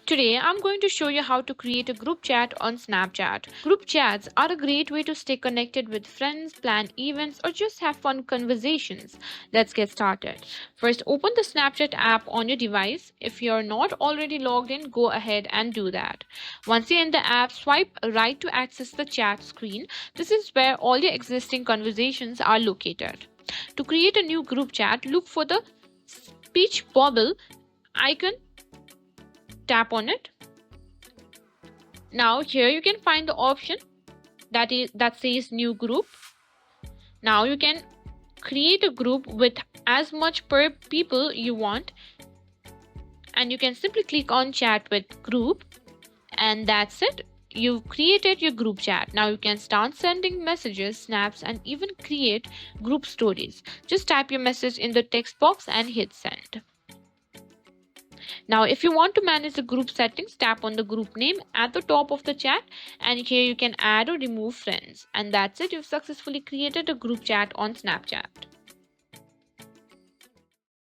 Today, I'm going to show you how to create a group chat on Snapchat. Group chats are a great way to stay connected with friends, plan events, or just have fun conversations. Let's get started. First, open the Snapchat app on your device. If you're not already logged in, go ahead and do that. Once you're in the app, swipe right to access the chat screen. This is where all your existing conversations are located. To create a new group chat, look for the speech bubble icon. Tap on it. Now here you can find the option that says new group. Now you can create a group with as much per people you want, and you can simply click on chat with group, and that's it. You've created your group chat. Now you can start sending messages, snaps, and even create group stories. Just type your message in the text box and hit send. Now, if you want to manage the group settings, tap on the group name at the top of the chat, and here you can add or remove friends. And that's it, you've successfully created a group chat on Snapchat.